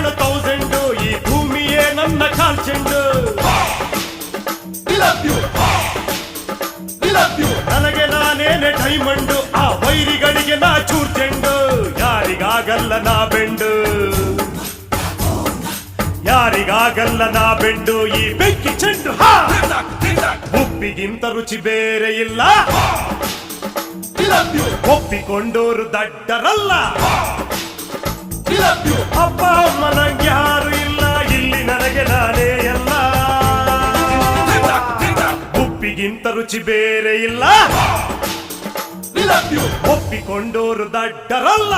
1000 ಈ ಭೂಮಿಯೇ ನನ್ನ ಕಾಲ್ಚೆಂಡು ನನಗೆ ನಾನೇನೆ ಡೈಮಂಡು ಆ ವೈರಿಗಳಿಗೆ ನಾ ಚೂರ್ಚೆಂಡು ಯಾರಿಗಾಗಲ್ಲ ನಾ ಬೆಂಡು ಯಾರಿಗಾಗಲ್ಲ ನಾ ಬೆಂಡು ಈ ಬೆಂಕಿ ಚೆಂಡು ಉಪ್ಪಿಗಿಂತ ರುಚಿ ಬೇರೆ ಇಲ್ಲ ಒಪ್ಪಿಕೊಂಡೋರು ದಡ್ಡರಲ್ಲ ಅಪ್ಪ ಅಮ್ಮ ನಂಗೆ ಯಾರು ಇಲ್ಲ ಇಲ್ಲಿ ನನಗೆ ನಾನೇ ಎಲ್ಲ ಉಪ್ಪಿಗಿಂತ ರುಚಿ ಬೇರೆ ಇಲ್ಲ ಒಪ್ಪಿಕೊಂಡೋರು ದಡ್ಡರಲ್ಲ